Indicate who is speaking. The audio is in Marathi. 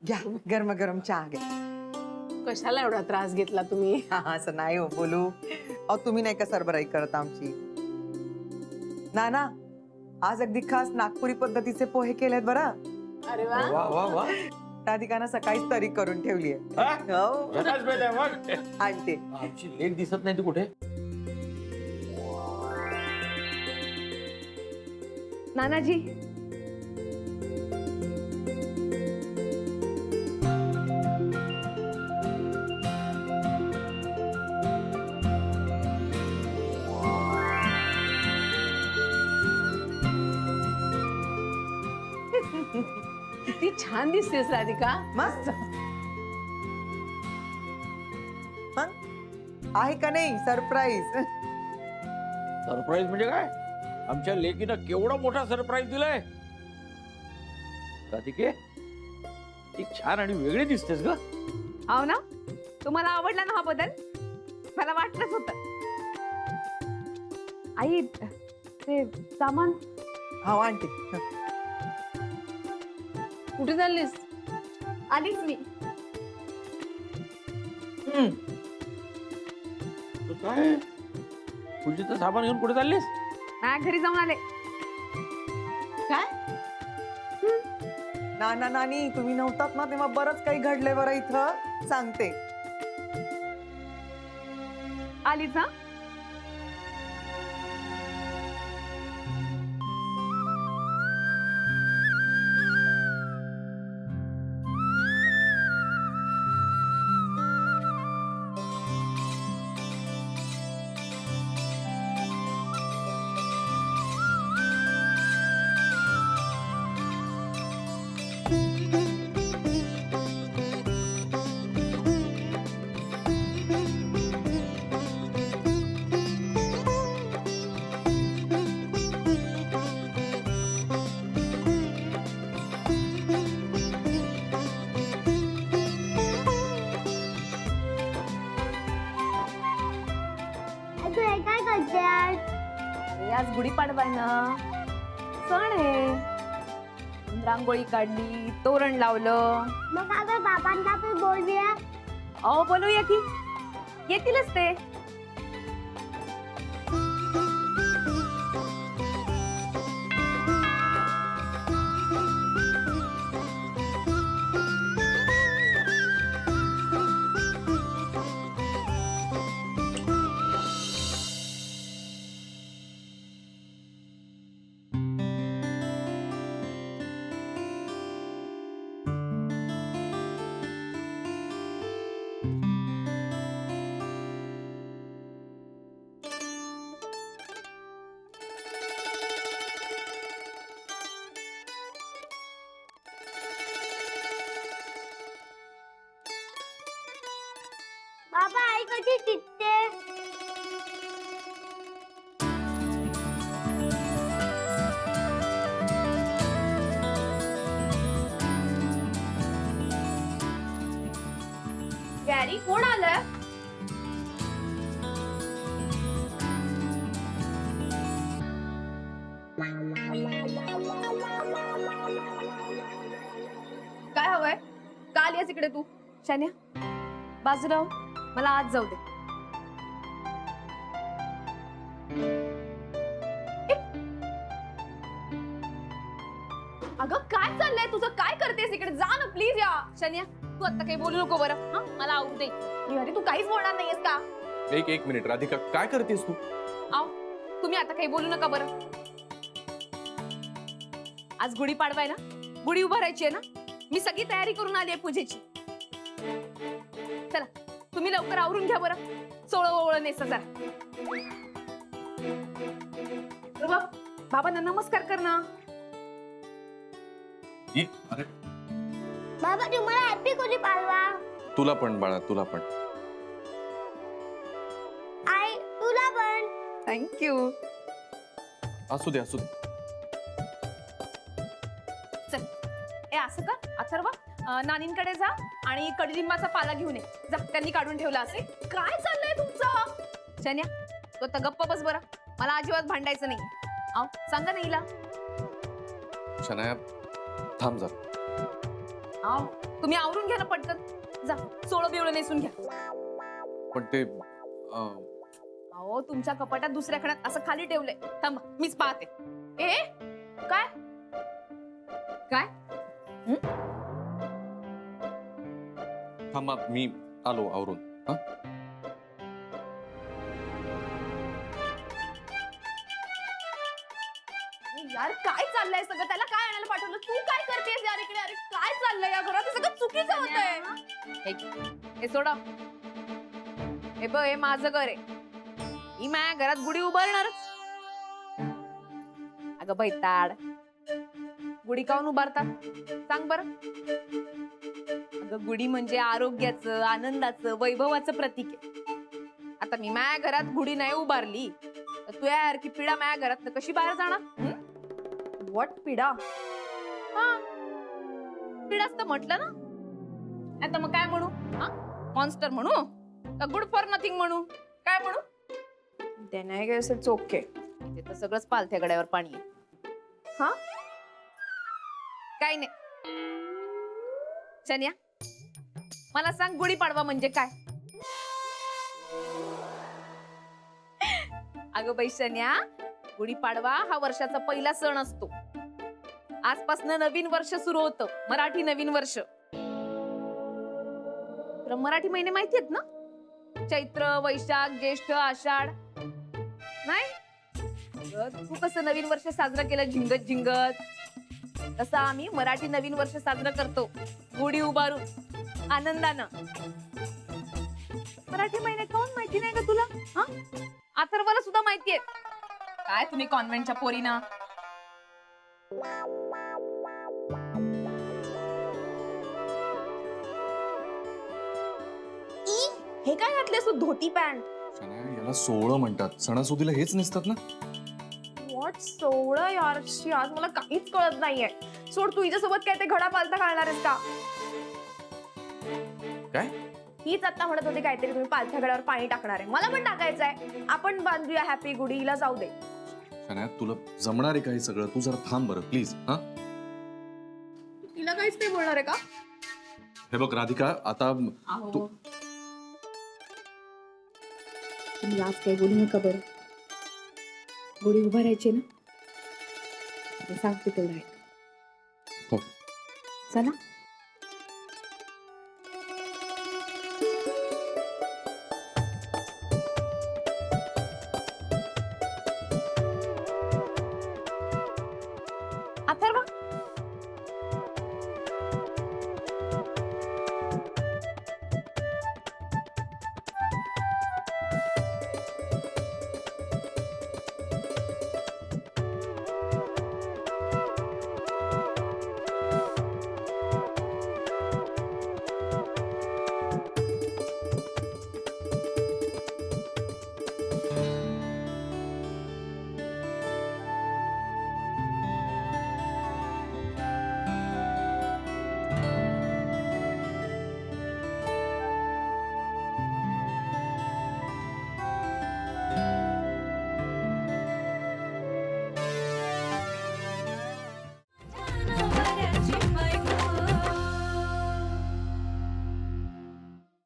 Speaker 1: घ्या गरम गरम चहा घ्या.
Speaker 2: कशाला एवढा त्रास घेतला तुम्ही?
Speaker 1: असं नाही हो बोलू. अहो तुम्ही नाही का सरबराई करत आमची. नाना आज अगदी खास नागपुरी पद्धतीचे पोहे केलेत बरं.
Speaker 2: अरे वा.
Speaker 3: वा वा वा.
Speaker 1: राधिकानं सकाळीच तरी करून ठेवली
Speaker 3: हा?
Speaker 1: आहे. हो
Speaker 3: झकास बेत आहे मग.
Speaker 1: आणते.
Speaker 3: आमची लेक दिसत नाही तू कुठे?
Speaker 2: नानाजी किती छान दिसतेस राधिका.
Speaker 1: मस्त. मग आहे का नाही सरप्राईज?
Speaker 3: सरप्राईज म्हणजे काय? आमच्या लेकीनं केवढा मोठा सरप्राईज दिलाय. राधिके ती छान आणि वेगळी दिसतेस ग.
Speaker 2: हो ना, तुम्हाला आवडला ना हा बदल? मला वाटलंच होतं. आई ते सामान
Speaker 1: हा आणते.
Speaker 2: कुठे चाललीस? आलीच मी.
Speaker 3: तू काय पूजेचं सामान घेऊन कुठे चाललीस?
Speaker 2: माझ्या घरी जाऊन आले. काय?
Speaker 1: नाना नानी तुम्ही नव्हतात ना तेव्हा बरंच काही घडलंय बरं इथं. सांगते.
Speaker 2: आलीच ना?
Speaker 4: काय करते?
Speaker 2: अरे आज गुढीपाडवा आहे ना, सण आहे. रांगोळी काढली, तोरण लावलं.
Speaker 4: मग अगर बाबांना पण बोलूया.
Speaker 2: अहो बोलूया की, येतीलच ते.
Speaker 4: बाबा आई कशी चिडते?
Speaker 2: गॅरी कोण आलं? काय हवंय? का आलीस इकडे तू? शान्या बाजूला हो. मला आज जाऊ दे. ए! अगं काय चाललंय तुझं? काय करतेस इकडे? जा ना प्लीज. या शान्या तू आता काही बोलू नको बरं. हा मला आवडू दे. अरे तू काहीच बोलणार नाहीयेस का?
Speaker 5: एक मिनिट राधिका, काय करतेस तू?
Speaker 2: आव तुम्ही आता काही बोलू नका बरं. आज गुढी पाडवाय ना, गुढी उभारायची आहे ना. मी सगळी तयारी करून आली आहे पूजेची. चला तुम्ही लवकर आवरून घ्या बरं. सोळं नेसा जरा. बाबांना नमस्कार कर ना.
Speaker 5: अरे
Speaker 4: बाबा तुम्हाला हॅपी गुढी पाडवा.
Speaker 5: तुला पण बाळा, तुला पण.
Speaker 4: आई तुला पण.
Speaker 1: थँक्यू.
Speaker 5: असू दे असू दे.
Speaker 2: चल ए असं का अथर्व, नानींकडे जा आणि कडलिंबाचा पाला घेऊन ये जा. त्यांनी काढून ठेवला असेल. काय चाललंय तुमचं? शन्या तो आता गप्प बस बरं. मला अजिबात भांडायचं नाही. सांगा ना हिला.
Speaker 5: शनाया थांब जरा.
Speaker 2: आव, तुम्ही आवरून घ्या ना पटकन. जा, सोळं बिवळं नेसून घ्या.
Speaker 5: पण ते
Speaker 2: अहो, तुमच्या कपाटात दुसऱ्या खणात असं खाली ठेवलंय. थांबा, मीच पाहते. ए, काय काय
Speaker 5: थांबा, मी आलो आवरून. हा
Speaker 2: यार, काय चाललंय सगळं? त्याला काय आणायला पाठवलं? तू काय करतेस यार इकडे? अरे काय चाललंय या घरात? हे सगळं चुकीचं होतंय. हे सोडा. हे बघ, हे माझं घर आहे. मी माझ्या घरात गुढी उभारणारच. अगं बैताड, गुढी काऊन उभारतात सांग बरं? अगं, गुढी म्हणजे आरोग्याचं, आनंदाचं, वैभवाचं प्रतीक आहे. आता मी माझ्या घरात गुढी नाही उभारली तर तू यार की पिढा माझ्या घरात कशी बाहेर जाणार? वॉट पिढा? हा, पिढाच तर म्हटलं ना. आता मग काय म्हणू? मॉन्स्टर म्हणू का गुड फॉर नथिंग म्हणू? काय म्हणू? ते नाही गे, असं चोखे. ते तर सगळंच पालथ्या गड्यावर पाणी आहे. हा, काय नाही. शन्या, मला सांग, गुढीपाडवा म्हणजे काय? अगं बाई शन्या, गुढीपाडवा हा वर्षाचा पहिला सण असतो. आजपासून नवीन वर्ष सुरू होतं, मराठी नवीन वर्ष. तुला मराठी महिने माहिती आहेत ना? चैत्र, वैशाख, ज्येष्ठ, आषाढ. नाही? तू कसं नवीन वर्ष साजरं केलं झिंगत झिंगत, तसं आम्ही मराठी नवीन वर्ष साजरं करतो गुढी उभारून, आनंदानं. मराठी महिने कोण माहिती नाही का तुला? हा, अथर्वला सुद्धा माहितीये. काय तुम्ही कॉन्व्हेंटच्या पोरीना? हे काय घातलेस तू? धोती पॅन्ट?
Speaker 5: शनाया, याला सोहळं म्हणतात. सणासुदीला हेच नेसतात ना.
Speaker 2: व्हॉट सोहळं यारशी? आज मला काहीच कळत नाहीये. सोड, तू हिच्यासोबत काय ते घडा पालता घालणार आहेस का?
Speaker 5: काय?
Speaker 2: हीच आता म्हणत होती काहीतरी तुम्ही पालथ्या गड्यावर पाणी टाकणार आहे. मला पण टाकायचंय. आपण बांधूया हॅपी गुढी. हिला जाऊ दे.
Speaker 5: शनाया, तुला जमणार आहे का हे सगळं? तू जरा थांब बरं प्लीज. हा,
Speaker 2: तिला काहीच नाही बोलणार आहे का?
Speaker 5: हे बघ राधिका, आता तू
Speaker 2: तुम्ही आज काही बोलू नका बरं. गुढी उभारायची ना, सांगते तेवढं.
Speaker 5: हो.
Speaker 2: चला.